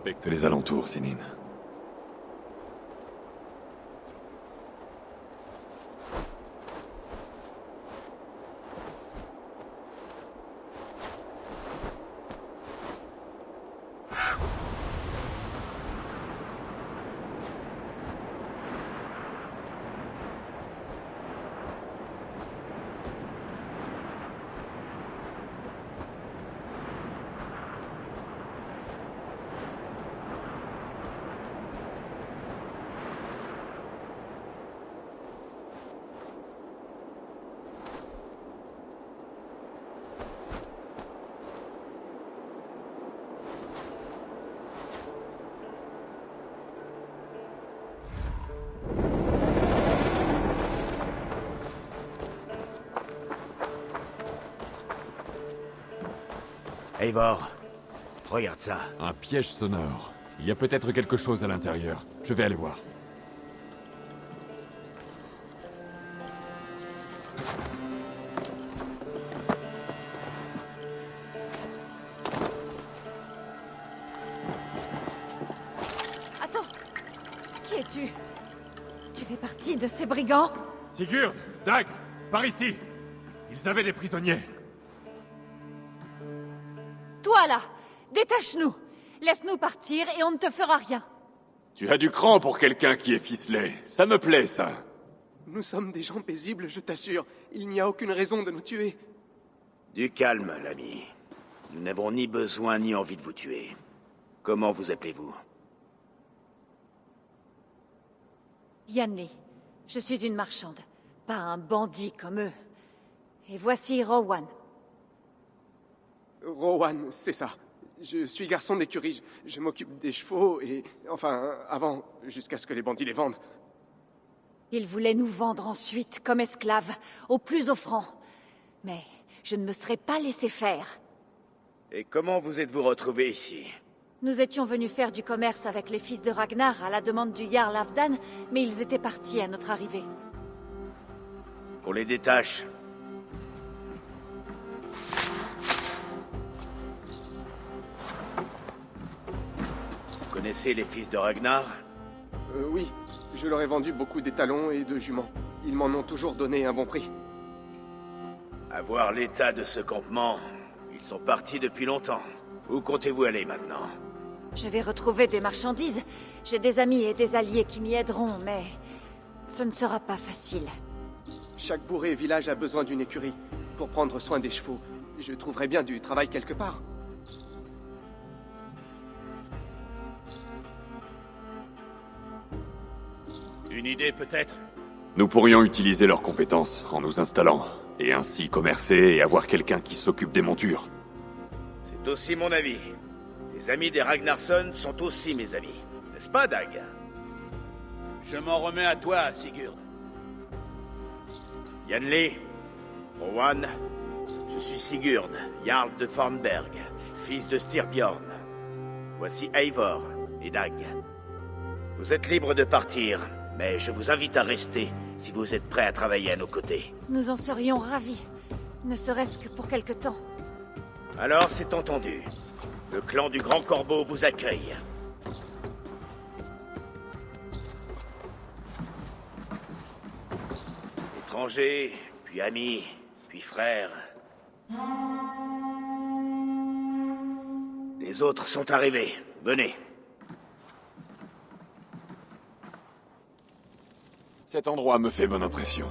Inspecte les alentours, Sénine. Eivor, regarde ça. Un piège sonore. Il y a peut-être quelque chose à l'intérieur. Je vais aller voir. Attends. Qui es-tu? Tu fais partie de ces brigands? Sigurd! Dag! Par ici! Ils avaient des prisonniers. Toi là! Détache-nous! Laisse-nous partir et on ne te fera rien. Tu as du cran pour quelqu'un qui est ficelé. Ça me plaît, ça. Nous sommes des gens paisibles, je t'assure. Il n'y a aucune raison de nous tuer. Du calme, l'ami. Nous n'avons ni besoin ni envie de vous tuer. Comment vous appelez-vous? Yanley, je suis une marchande, pas un bandit comme eux. Et voici Rowan. Rowan, c'est ça. Je suis garçon d'écurie. Je m'occupe des chevaux et... Enfin, avant, jusqu'à ce que les bandits les vendent. Ils voulaient nous vendre ensuite, comme esclaves, au plus offrant. Mais je ne me serais pas laissé faire. Et comment vous êtes-vous retrouvés ici? Nous étions venus faire du commerce avec les fils de Ragnar à la demande du Jarl Halfdan, mais ils étaient partis à notre arrivée. On les détache. Vous connaissez les fils de Ragnar? Oui, je leur ai vendu beaucoup d'étalons et de juments. Ils m'en ont toujours donné un bon prix. À voir l'état de ce campement, ils sont partis depuis longtemps. Où comptez-vous aller maintenant? Je vais retrouver des marchandises. J'ai des amis et des alliés qui m'y aideront, mais... ce ne sera pas facile. Chaque bourg et village a besoin d'une écurie pour prendre soin des chevaux. Je trouverai bien du travail quelque part. Une idée peut-être? Nous pourrions utiliser leurs compétences en nous installant, et ainsi commercer et avoir quelqu'un qui s'occupe des montures. C'est aussi mon avis. Les amis des Ragnarsson sont aussi mes amis. N'est-ce pas, Dag? Je m'en remets à toi, Sigurd. Yanley, Rowan, je suis Sigurd, Jarl de Fornberg, fils de Styrbjorn. Voici Eivor et Dag. Vous êtes libres de partir, mais je vous invite à rester si vous êtes prêts à travailler à nos côtés. Nous en serions ravis, ne serait-ce que pour quelque temps. Alors, c'est entendu. Le clan du Grand Corbeau vous accueille. Étrangers, puis amis, puis frères. Les autres sont arrivés. Venez. Cet endroit me fait bonne impression.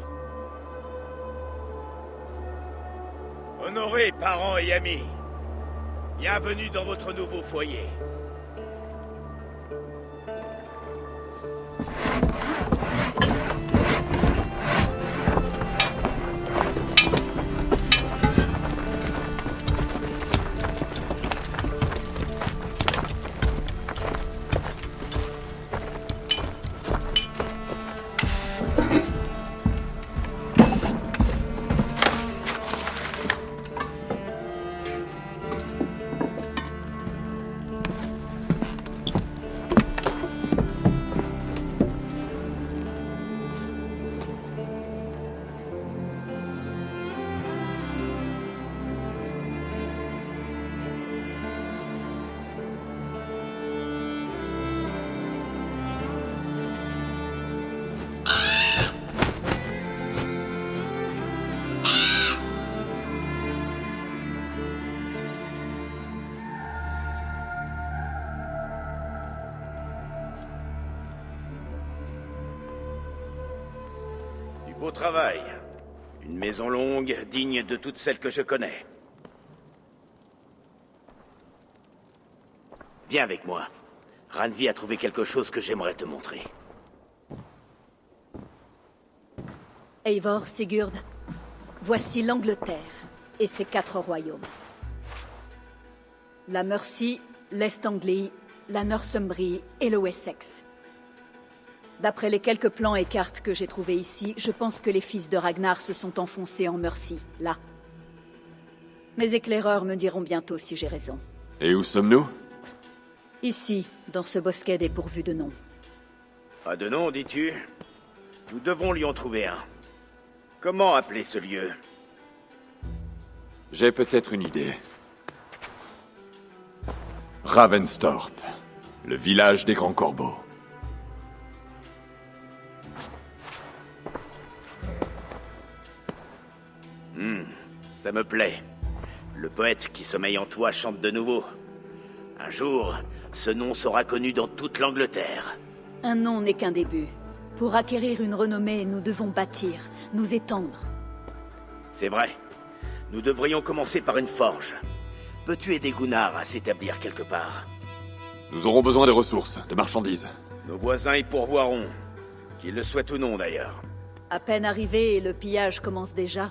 Honorés parents et amis, bienvenue dans votre nouveau foyer. Beau travail. Une maison longue, digne de toutes celles que je connais. Viens avec moi. Randvi a trouvé quelque chose que j'aimerais te montrer. Eivor, Sigurd, voici l'Angleterre et ses 4 royaumes. La Mercie, l'Est Anglie, la Northumbrie et le Wessex. D'après les quelques plans et cartes que j'ai trouvés ici, je pense que les fils de Ragnar se sont enfoncés en Mercie, là. Mes éclaireurs me diront bientôt si j'ai raison. Et où sommes-nous? Ici, dans ce bosquet dépourvu de nom. Pas de nom, dis-tu? Nous devons lui en trouver un. Comment appeler ce lieu? J'ai peut-être une idée. Ravenstorp, le village des Grands Corbeaux. Ça me plaît. Le poète qui sommeille en toi chante de nouveau. Un jour, ce nom sera connu dans toute l'Angleterre. Un nom n'est qu'un début. Pour acquérir une renommée, nous devons bâtir, nous étendre. C'est vrai. Nous devrions commencer par une forge. Peux-tu aider Gunnar à s'établir quelque part? Nous aurons besoin de ressources, de marchandises. Nos voisins y pourvoiront. Qu'ils le souhaitent ou non, d'ailleurs. À peine arrivé et le pillage commence déjà.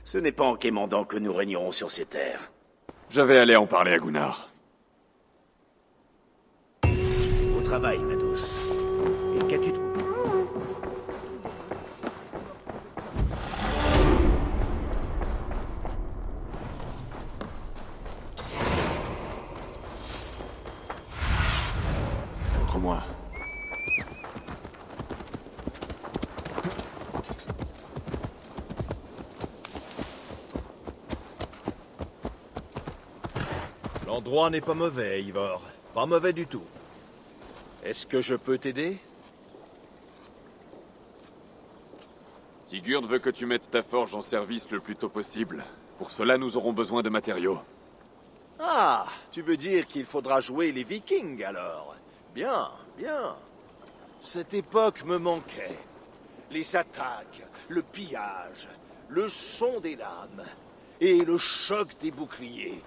Ce n'est pas en quémandant que nous régnerons sur ces terres. Je vais aller en parler à Gunnar. Au travail, ma douce. Et qu'as-tu trouvé? Montre-moi. L'endroit n'est pas mauvais, Eivor. Pas mauvais du tout. Est-ce que je peux t'aider? Sigurd veut que tu mettes ta forge en service le plus tôt possible. Pour cela, nous aurons besoin de matériaux. Ah, tu veux dire qu'il faudra jouer les Vikings, alors? Bien, bien. Cette époque me manquait. Les attaques, le pillage, le son des lames et le choc des boucliers.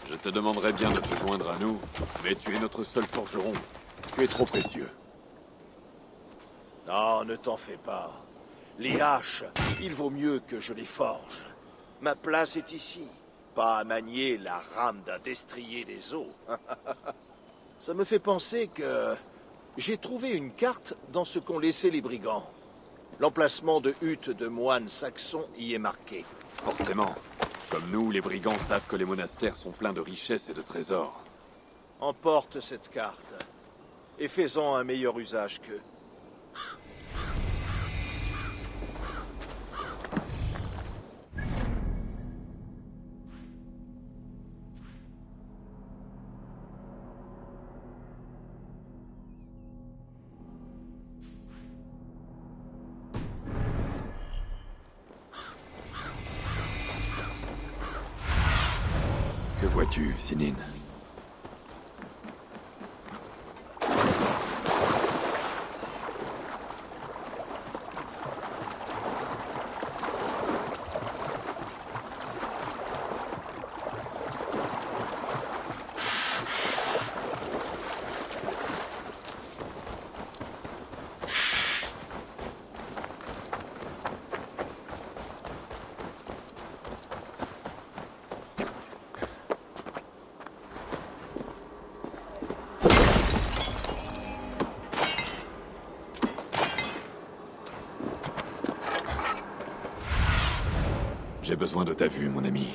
Je te demanderais bien de te joindre à nous, mais tu es notre seul forgeron. Tu es trop précieux. Non, ne t'en fais pas. Les haches, il vaut mieux que je les forge. Ma place est ici, pas à manier la rame d'un destrier des eaux. Ça me fait penser que j'ai trouvé une carte dans ce qu'ont laissé les brigands. L'emplacement de huttes de moines saxons y est marqué. Forcément. Comme nous, les brigands savent que les monastères sont pleins de richesses et de trésors. Emporte cette carte et fais-en un meilleur usage qu'eux. Que vois-tu, Sinin? J'ai besoin de ta vue, mon ami.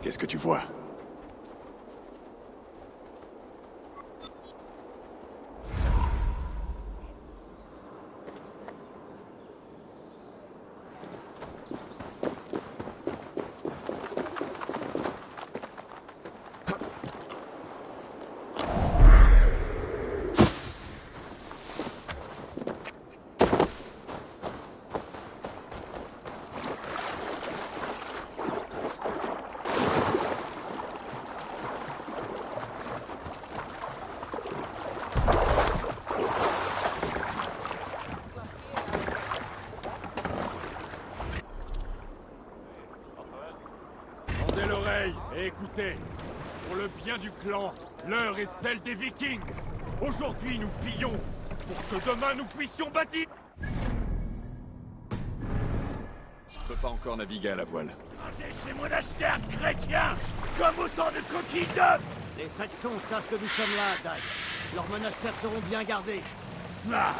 Qu'est-ce que tu vois? Tendez l'oreille et écoutez. Pour le bien du clan, l'heure est celle des Vikings. Aujourd'hui, nous pillons pour que demain nous puissions bâtir. Je peux pas encore naviguer à la voile. Ranger ces monastères chrétiens comme autant de coquilles d'œufs. Les Saxons savent que nous sommes là, Dag. Leurs monastères seront bien gardés. Ah,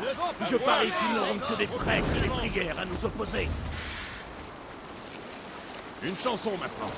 je parie qu'ils n'auront que des prêtres et des prières à nous opposer. Une chanson maintenant.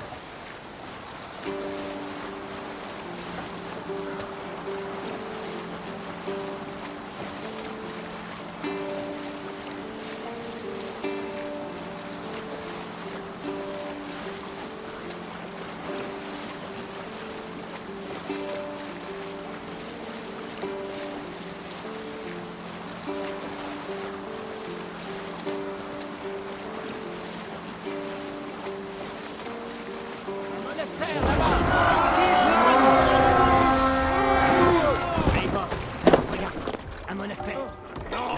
Un monastère.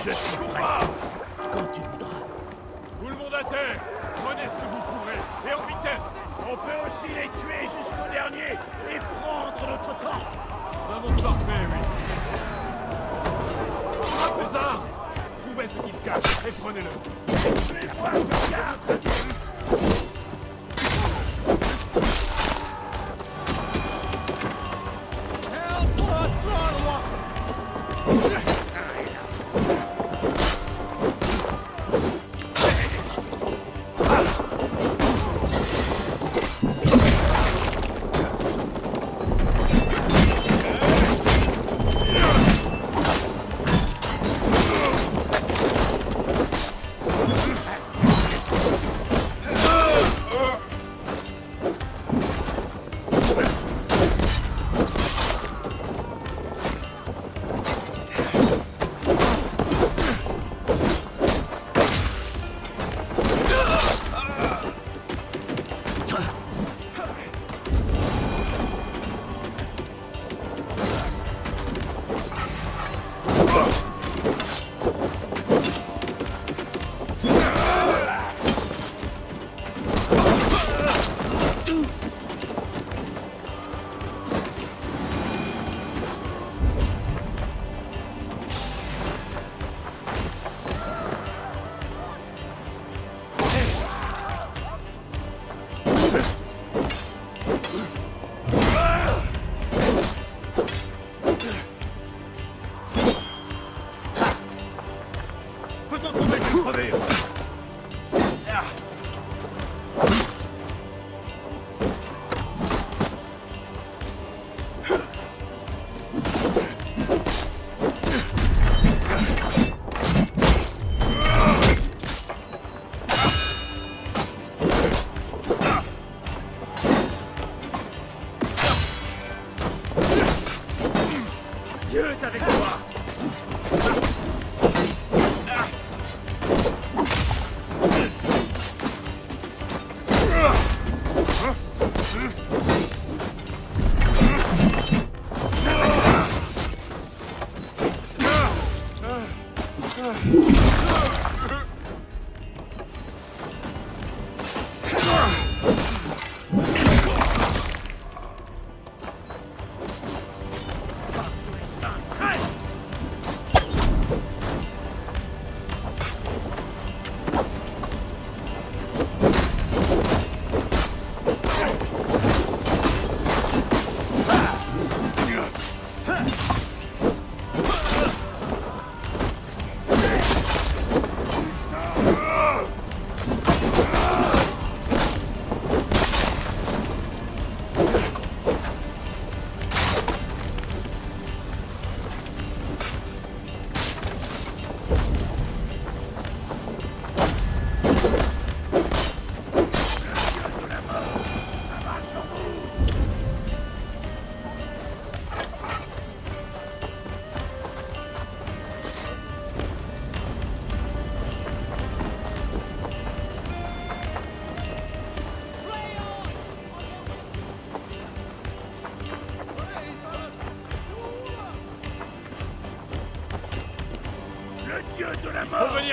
Je suis prêt. Quand tu voudras. Tout le monde à terre. Prenez ce que vous pourrez et en vitesse. On peut aussi les tuer jusqu'au dernier et prendre notre temps. Un monde parfait, oui. Les armes. Trouvez ce qu'il cache et prenez-le. Tuez-moi, regarde.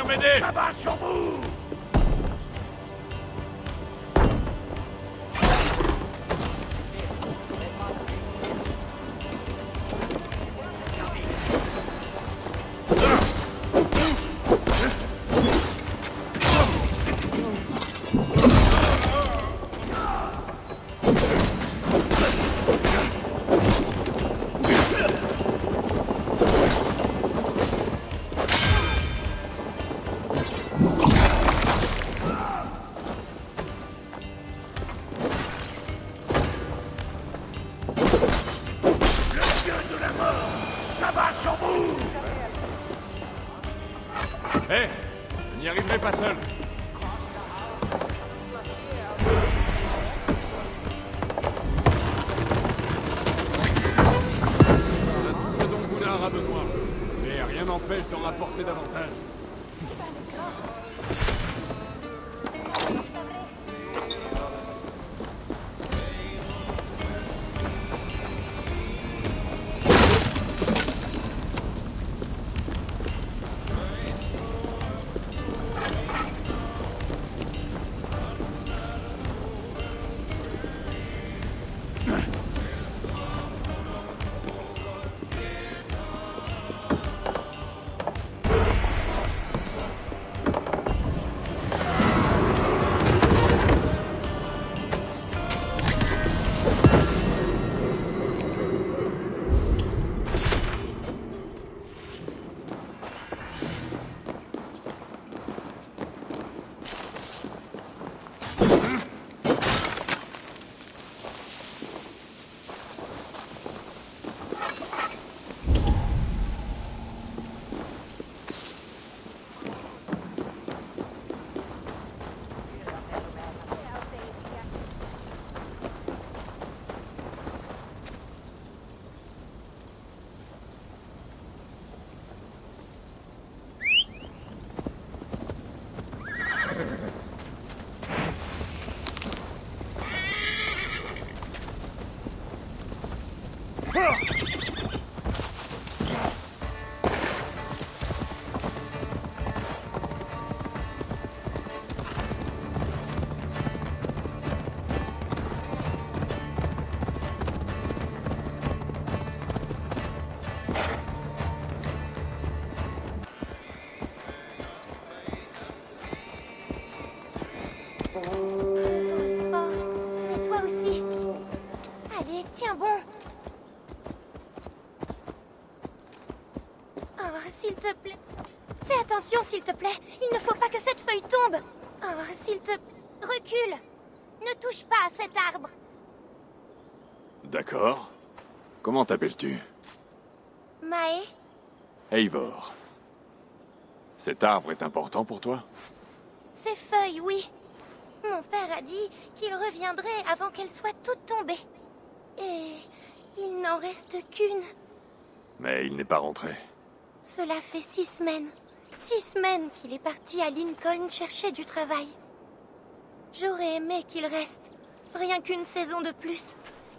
venir m'aider! Ça va sur vous! Hé! Je n'y arriverai pas seul! On a tout ce dont Gunnar a besoin. Mais rien n'empêche d'en rapporter davantage. S'il te plaît. Fais attention, s'il te plaît. Il ne faut pas que cette feuille tombe. Oh, s'il te... Recule. Ne touche pas à cet arbre. D'accord. Comment t'appelles-tu? Mae? Eivor. Cet arbre est important pour toi? Ces feuilles, oui. Mon père a dit qu'il reviendrait avant qu'elles soient toutes tombées. Et il n'en reste qu'une. Mais il n'est pas rentré. Cela fait 6 semaines. 6 semaines qu'il est parti à Lincoln chercher du travail. J'aurais aimé qu'il reste. Rien qu'une saison de plus.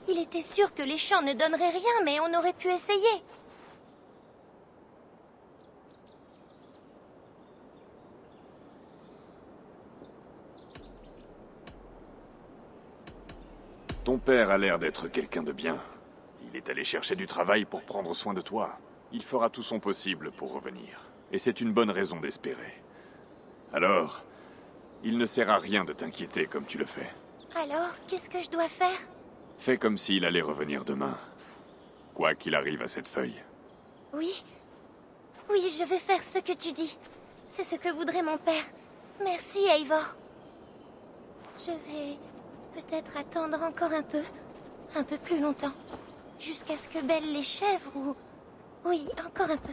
Il était sûr que les champs ne donneraient rien, mais on aurait pu essayer. Ton père a l'air d'être quelqu'un de bien. Il est allé chercher du travail pour prendre soin de toi. Il fera tout son possible pour revenir. Et c'est une bonne raison d'espérer. Alors, il ne sert à rien de t'inquiéter comme tu le fais. Alors, qu'est-ce que je dois faire? Fais comme s'il allait revenir demain. Quoi qu'il arrive à cette feuille. Oui. Oui, je vais faire ce que tu dis. C'est ce que voudrait mon père. Merci, Eivor. Je vais peut-être attendre encore un peu plus longtemps. Jusqu'à ce que bêlent les chèvres ou... Oui, encore un peu.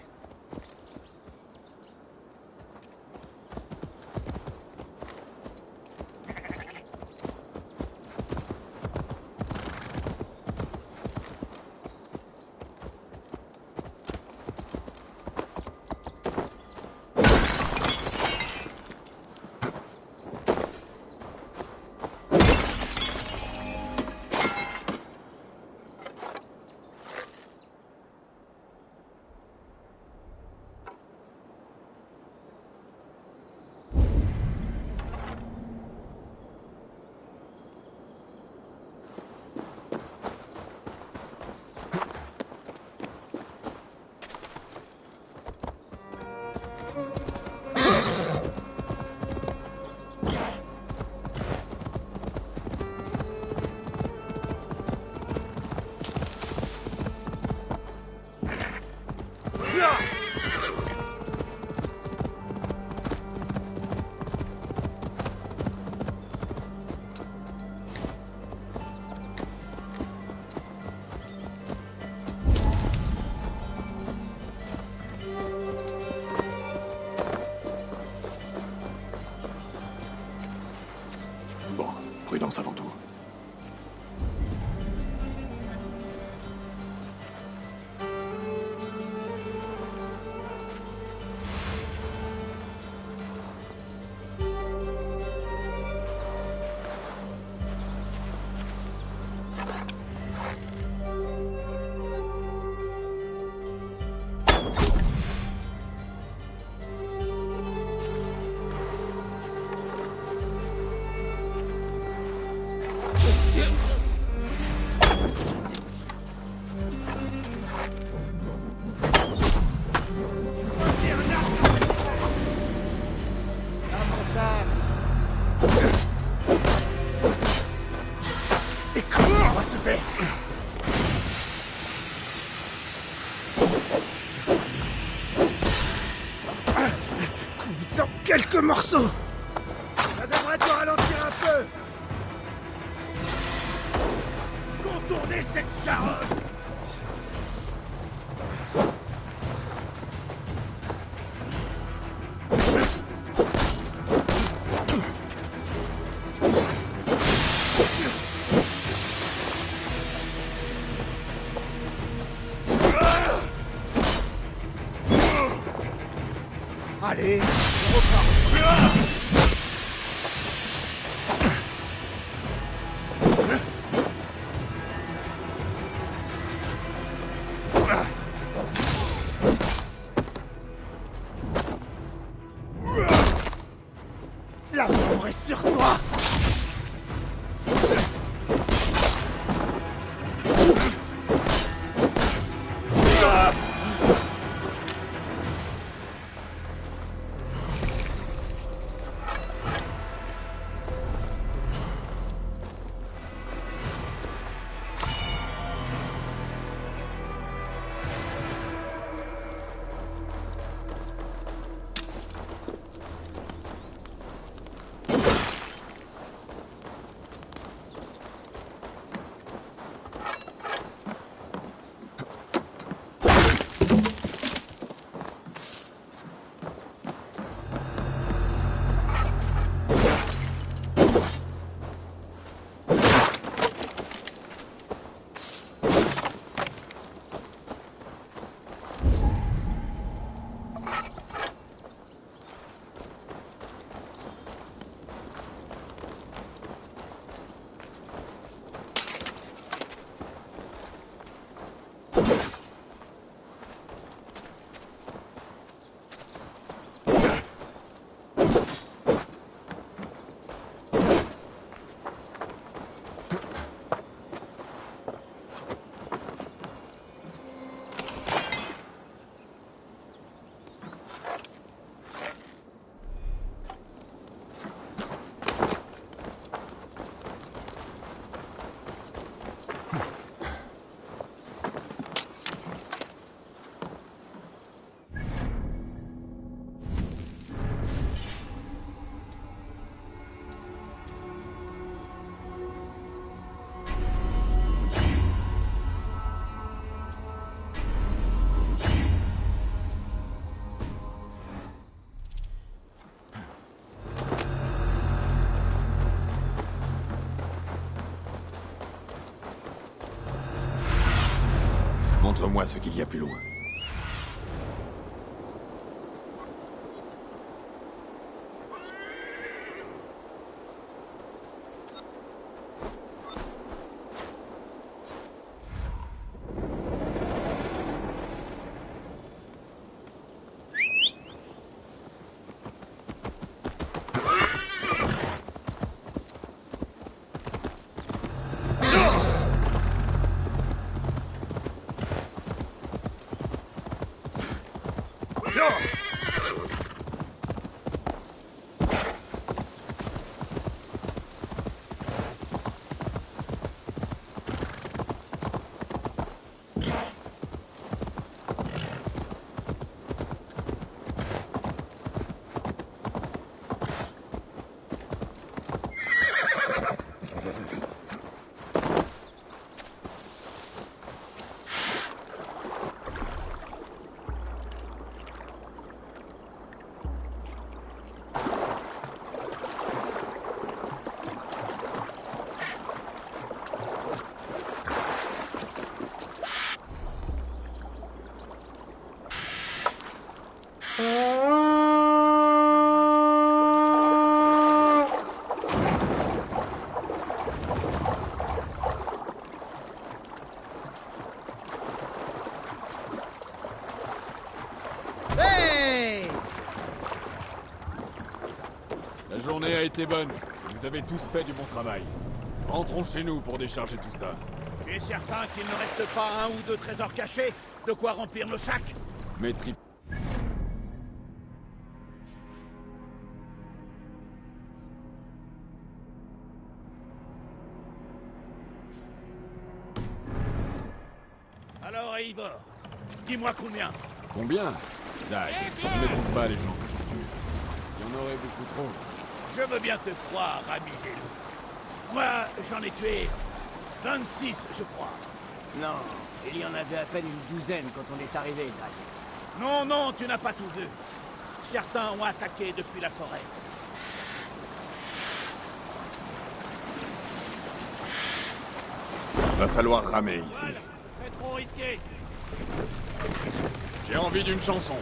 Bon, prudence avant tout. Quelques morceaux. Ça devrait te ralentir un peu. Contournez cette charogne. Allez, on repart. L'amour est sur toi. Montre-moi ce qu'il y a plus loin. était bonne. Vous avez tous fait du bon travail. Rentrons chez nous pour décharger tout ça. Tu es certain qu'il ne reste pas un ou deux trésors cachés? De quoi remplir nos sacs? Mes tripes. Alors, Eivor, dis-moi combien? Combien? Dag, je ne compte pas les gens que je tue. Il y en aurait beaucoup trop. Je veux bien te croire, ami des loups. Moi, j'en ai tué 26, je crois. Non, il y en avait à peine une douzaine quand on est arrivé, Dag. Non, non, tu n'as pas tout vu. Certains ont attaqué depuis la forêt. Va falloir ramer ici. Ce serait trop risqué. J'ai envie d'une chanson.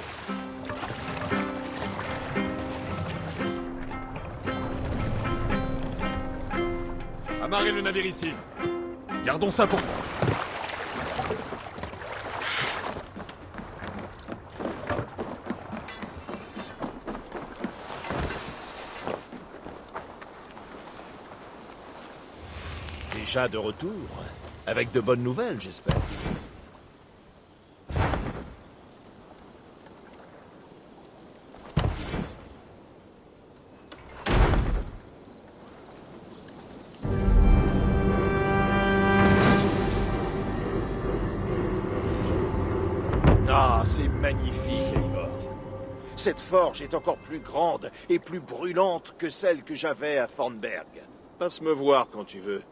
Amarrez le navire ici. Gardons ça pour moi. Déjà de retour. Avec de bonnes nouvelles, j'espère. Ah, c'est magnifique, Eivor. Cette forge est encore plus grande et plus brûlante que celle que j'avais à Thornberg. Passe me voir quand tu veux.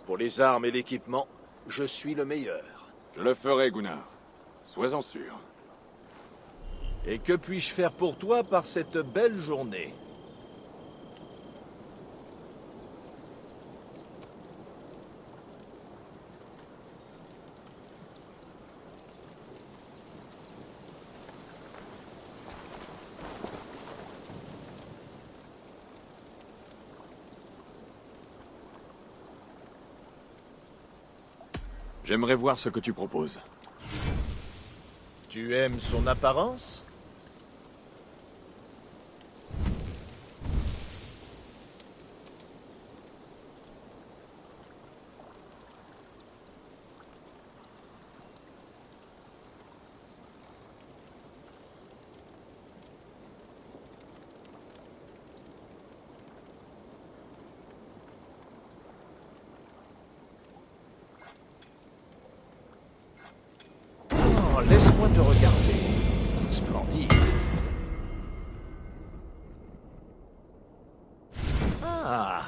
Pour les armes et l'équipement, je suis le meilleur. Je le ferai, Gunnar. Sois-en sûr. Et que puis-je faire pour toi par cette belle journée? J'aimerais voir ce que tu proposes. Tu aimes son apparence? Oh, laisse-moi te regarder. Splendide. Ah,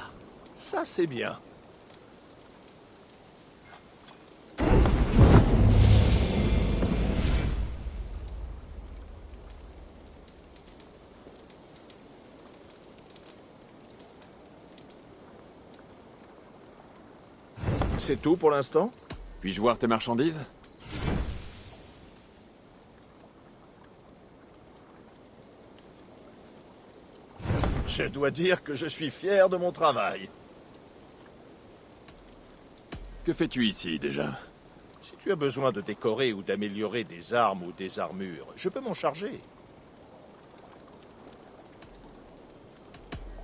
ça c'est bien. C'est tout pour l'instant? Puis-je voir tes marchandises? Je dois dire que je suis fier de mon travail. Que fais-tu ici, déjà? Si tu as besoin de décorer ou d'améliorer des armes ou des armures, je peux m'en charger.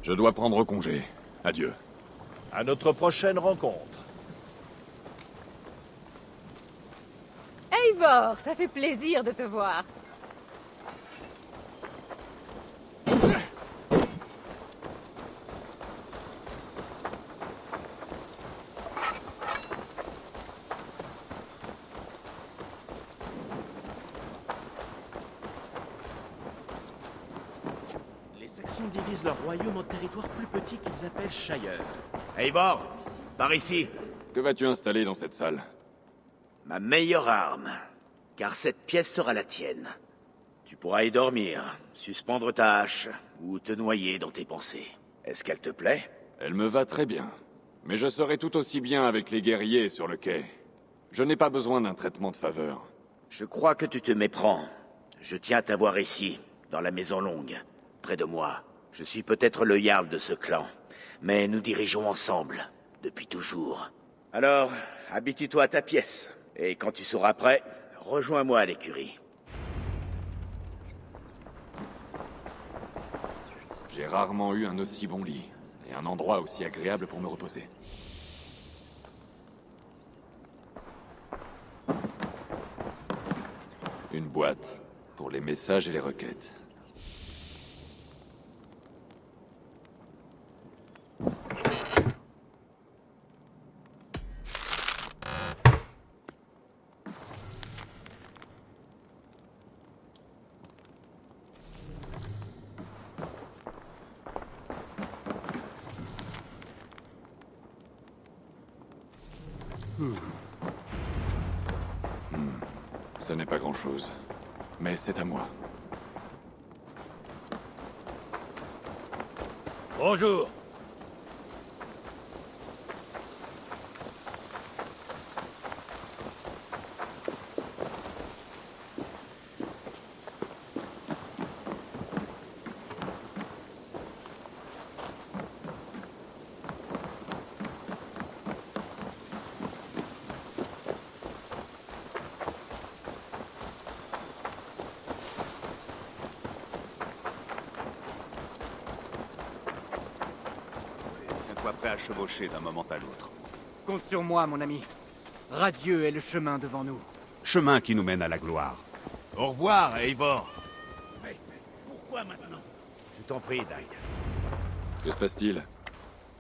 Je dois prendre congé. Adieu. À notre prochaine rencontre. Eivor, ça fait plaisir de te voir. Les Saxons divisent leur royaume en territoires plus petits qu'ils appellent Shire. Eivor, par ici. Que vas-tu installer dans cette salle? Ma meilleure arme. Car cette pièce sera la tienne. Tu pourras y dormir, suspendre ta hache, ou te noyer dans tes pensées. Est-ce qu'elle te plaît? Elle me va très bien. Mais je serai tout aussi bien avec les guerriers sur le quai. Je n'ai pas besoin d'un traitement de faveur. Je crois que tu te méprends. Je tiens à t'avoir ici, dans la Maison Longue, près de moi. Je suis peut-être le Jarl de ce clan, mais nous dirigeons ensemble, depuis toujours. Alors, habitue-toi à ta pièce, et quand tu seras prêt, rejoins-moi à l'écurie. J'ai rarement eu un aussi bon lit, et un endroit aussi agréable pour me reposer. Une boîte, pour les messages et les requêtes. Ce n'est pas grand-chose, mais c'est à moi. Bonjour. Tiens-toi prêt à chevaucher d'un moment à l'autre. Compte sur moi, mon ami. Radieux est le chemin devant nous. Chemin qui nous mène à la gloire. Au revoir, Eivor. Mais pourquoi maintenant? Je t'en prie, Dag. Que se passe-t-il?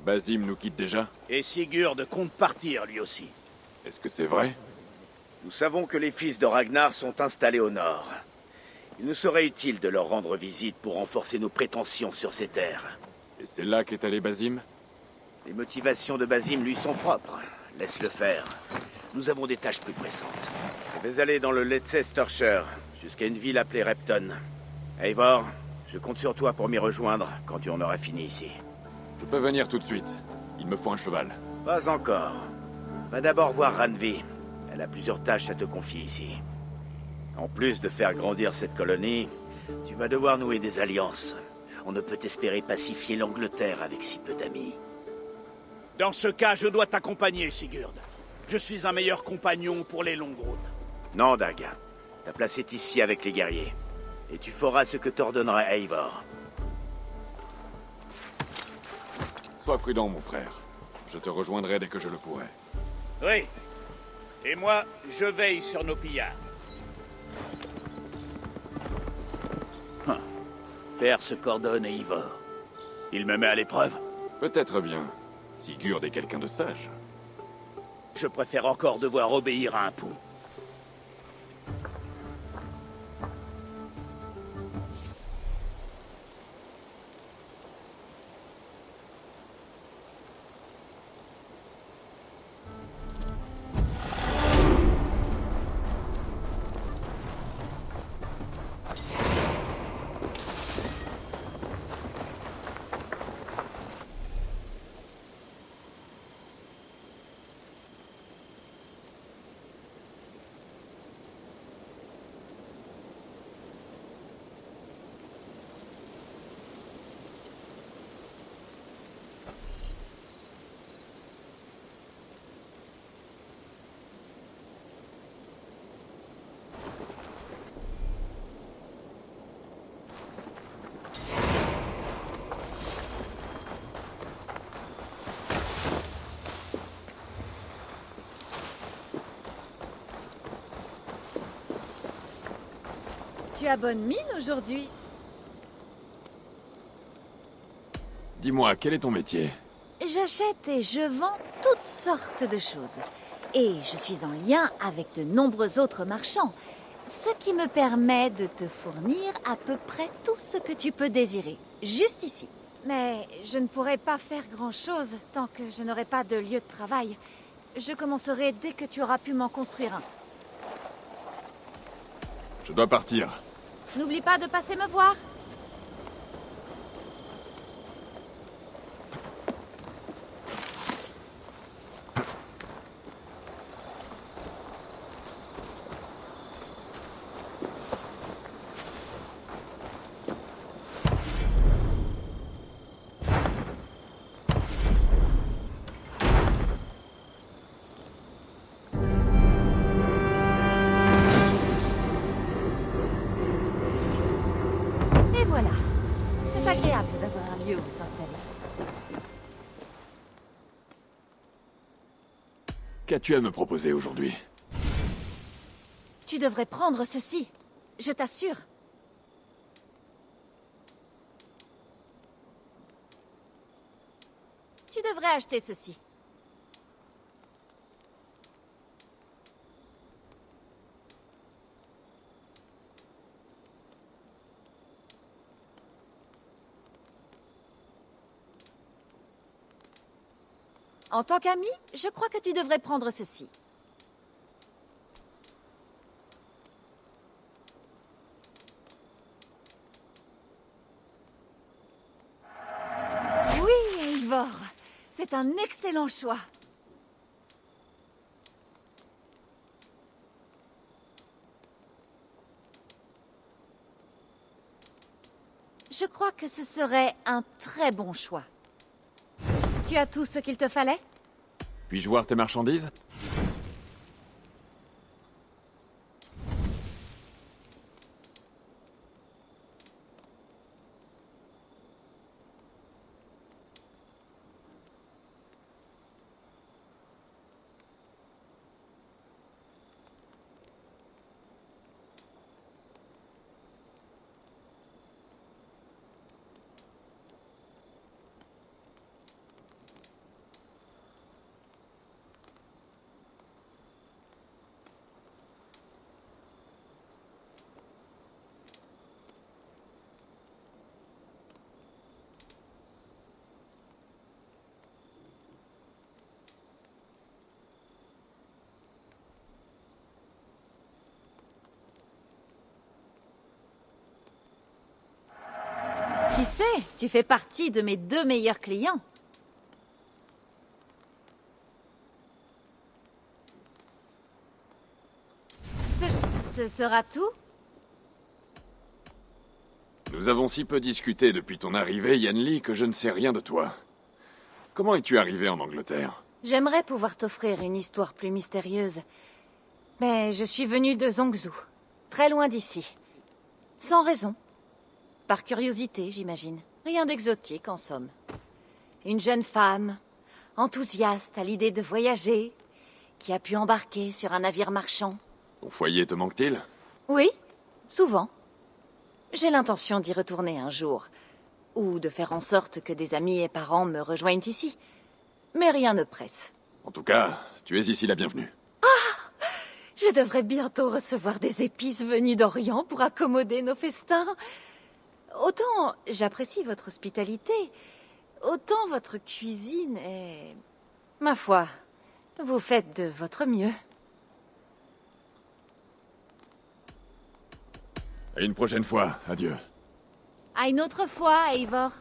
Basim nous quitte déjà? Et Sigurd compte partir, lui aussi. Est-ce que c'est vrai? Nous savons que les fils de Ragnar sont installés au nord. Il nous serait utile de leur rendre visite pour renforcer nos prétentions sur ces terres. Et c'est là qu'est allé Basim? Les motivations de Basim lui sont propres. Laisse-le faire. Nous avons des tâches plus pressantes. Je vais aller dans le Leicestershire, jusqu'à une ville appelée Repton. Eivor, je compte sur toi pour m'y rejoindre quand tu en auras fini ici. Je peux venir tout de suite. Il me faut un cheval. Pas encore. Va d'abord voir Randvi. Elle a plusieurs tâches à te confier ici. En plus de faire grandir cette colonie, tu vas devoir nouer des alliances. On ne peut espérer pacifier l'Angleterre avec si peu d'amis. Dans ce cas, je dois t'accompagner, Sigurd. Je suis un meilleur compagnon pour les longues routes. Non, Dag. Ta place est ici avec les guerriers. Et tu feras ce que t'ordonnera Eivor. Sois prudent, mon frère. Je te rejoindrai dès que je le pourrai. Oui. Et moi, je veille sur nos pillards. Faire ce qu'ordonne Eivor. Il me met à l'épreuve. Peut-être bien. Sigurd est quelqu'un de sage. Je préfère encore devoir obéir à un pou. Tu as bonne mine aujourd'hui. Dis-moi, quel est ton métier? J'achète et je vends toutes sortes de choses. Et je suis en lien avec de nombreux autres marchands, ce qui me permet de te fournir à peu près tout ce que tu peux désirer, juste ici. Mais je ne pourrai pas faire grand-chose tant que je n'aurai pas de lieu de travail. Je commencerai dès que tu auras pu m'en construire un. Je dois partir. N'oublie pas de passer me voir. Qu'as-tu à me proposer aujourd'hui? Tu devrais prendre ceci. Je t'assure. Tu devrais acheter ceci. En tant qu'ami, je crois que tu devrais prendre ceci. Oui, Eivor, c'est un excellent choix. Je crois que ce serait un très bon choix. Tu as tout ce qu'il te fallait? Puis-je voir tes marchandises? Qui sait, tu fais partie de mes 2 meilleurs clients. Ce sera tout? Nous avons si peu discuté depuis ton arrivée, Yanli, que je ne sais rien de toi. Comment es-tu arrivé en Angleterre? J'aimerais pouvoir t'offrir une histoire plus mystérieuse. Mais je suis venue de Zhongzhou, très loin d'ici. Sans raison. Par curiosité, j'imagine. Rien d'exotique, en somme. Une jeune femme, enthousiaste à l'idée de voyager, qui a pu embarquer sur un navire marchand. Ton foyer te manque-t-il? Oui, souvent. J'ai l'intention d'y retourner un jour, ou de faire en sorte que des amis et parents me rejoignent ici. Mais rien ne presse. En tout cas, tu es ici la bienvenue. Je devrais bientôt recevoir des épices venues d'Orient pour accommoder nos festins. Autant j'apprécie votre hospitalité, autant votre cuisine est... Ma foi, vous faites de votre mieux. À une prochaine fois, adieu. À une autre fois, Eivor.